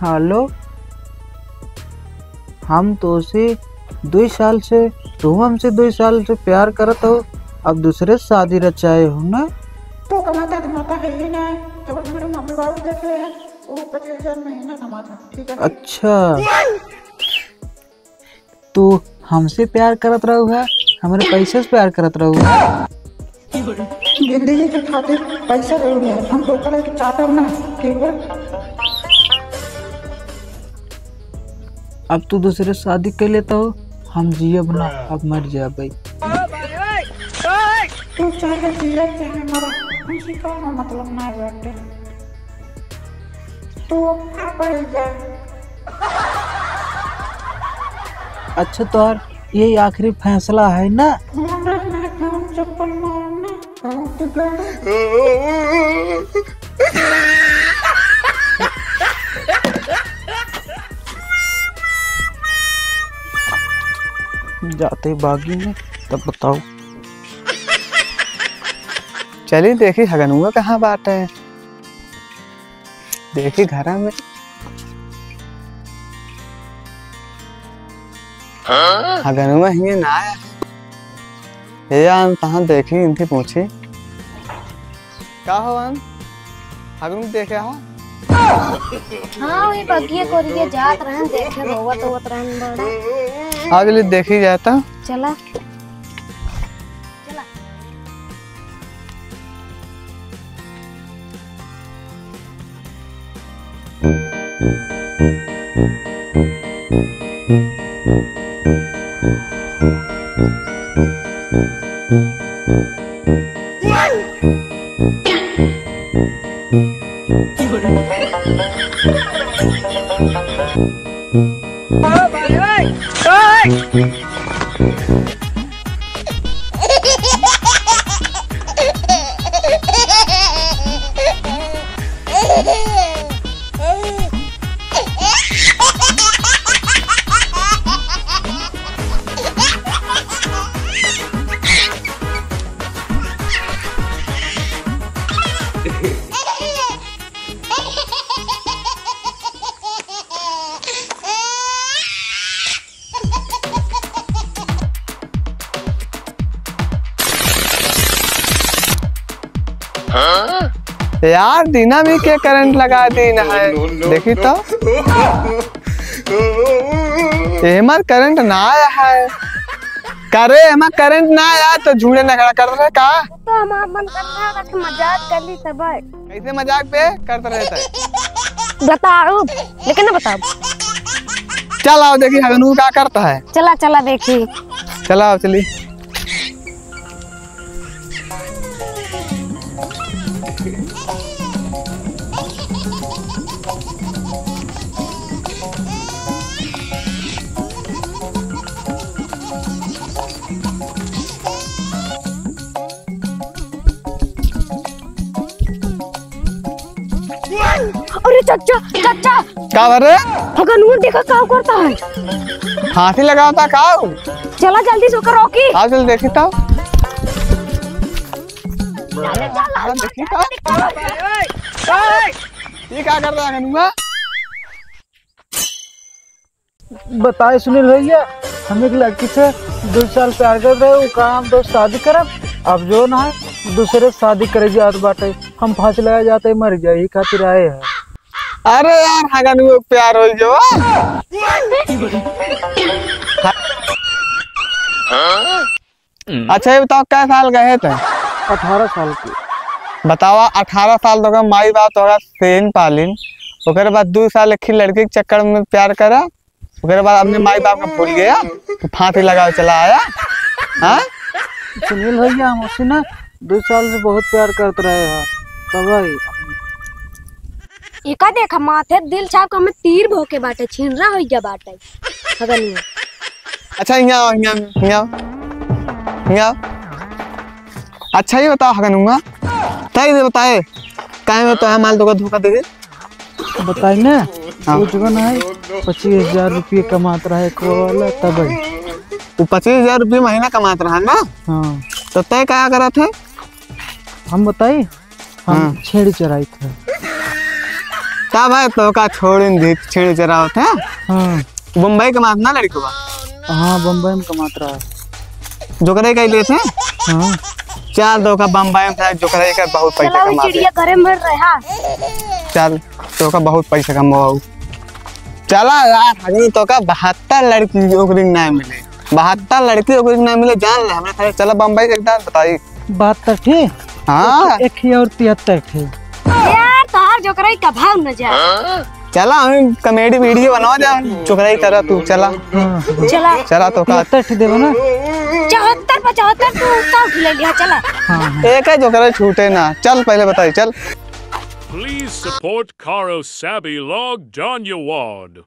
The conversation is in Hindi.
हेलो, हम तो से 2 साल से तू हमसे 2 साल से प्यार करत हो, अब दूसरे शादी रचाए हो ना। तो कमाता धमाता है ही ना, जब मेरे मम्मी बाबू देखे हैं वो 25,000 महीना कमाता, ठीक है। अच्छा, तू हमसे प्यार करत रहुआ, हमारे पैसे से प्यार करत रहुआ। जिंदगी के खातिर पैसा जरूरी है, हम तो करे के चाहते हो ना, ठीक है। अब तू दूसरे शादी कर लेता हो, हम जियब ना, अब मर जा भाई। तू चाहे जिया चाहे मरा, हमसे का मतलब ना है बेटे। तू आप ही जा। अच्छा, तो यार यही आखिरी फैसला है ना। चप्पल मारना जाते बागी में, तब बताओ। चलिए देखी हगनुआ कहाँ बात है, देखी घरा में। हगनुआ ही ना आया है यार, कहाँ देखी इनकी पूछी का हो हम हगनु देखे हो। हाँ वही बगिया को लिए जात रहन, देखे रोवत रहन बड़ा। आज ले देखी जाता। चला यार दीना भी क्या करंट लगा दी ना है, देखी तो हेमर करंट ना आया है। करे हेमर करंट ना आया तो झूठे ना खड़ा कर रहे का। तो हमारा मन कर रहा था कि मजाक कर ली सब। कैसे मजाक पे करते रहता है, बताओ लेकिन ना बताओ। चल आओ देखी हगनू क्या करता है। चला चला देखी। चला आओ चली। अरे चाचा चाचा क्या कर रहे? हगनू देखा क्या करता है। फांसी लगाता काऊ। चला जल्दी से होकर रॉकी। आओ चल देखी तो। देखी तो ये क्या कर रहा है हगनुआ। बताए सुनील भैया, हम एक लड़की से 2 साल प्यार कर रहे हो, का हम तो शादी करब, अब जो ना है दूसरे शादी करे जात बाटे, हम फांसी लगा जाते मर जाए, खातिर आए हैं। अरे यार हगनुआ प्यार हो जो। अच्छा ये बताओ क्या साल गए थे? 18 साल की। बतावा 18 साल तो माई बाप तोरा सेन पालिन, ओकर बाद 2 साल एक लड़की के चक्कर में प्यार करा, ओकर बाद अपने माई बाप को भूल गया तो फांसी लगा चला आया। हाँ सुनील भैया, हम उससे ना 2 साल से बहुत प्यार करते रहे हैं, तब भाई एका देखा माथे दिल छाप के हमें तीर भोके बाटे, छिनरा हो गया बाटे हगनू। अच्छा यहाँ अच्छा ये बताओ हगनुआ, तय बताए काहे में तो है माल तो धोखा दे बताए ना। वो जगह है 25,000 रुपये कमाता रहा है वाला, तब वो 25,000 रुपये महीना कमाता रहा ना। हाँ तो तय क्या करा थे? हम बताइए, हम छेड़ी चराई थे। तब है तो का छोड़ छेड़ चरा होते हैं। हाँ मुंबई कमात ना लड़की बा। हाँ बम्बई में कमात रहा है। जो करे का लिए थे हाँ चल तो का बम्बई में था जो करे का बहुत पैसा चला कमा चिड़िया घरे में रहा। चल तो का बहुत पैसा कमाऊ। चला यार हनी तो का 72 लड़की ओकरी ना मिले, 72 लड़की ओकरी ना मिले जान ले हमरा खाली चला बम्बई एक बार बताई। 72 थी हाँ एक ही और 73 थी। यार तोहार जोकराई का भाव न जा। चला हम कॉमेडी वीडियो बनवा जा चोकराई तरह तू चला। हाँ चला चला तो का 73 थी देबो ना। 74 75 तू तो ले लिया चला। हाँ एक है जो करे छूटे ना। चल पहले बताई चल। Please support Caro Sabi logged on your ward.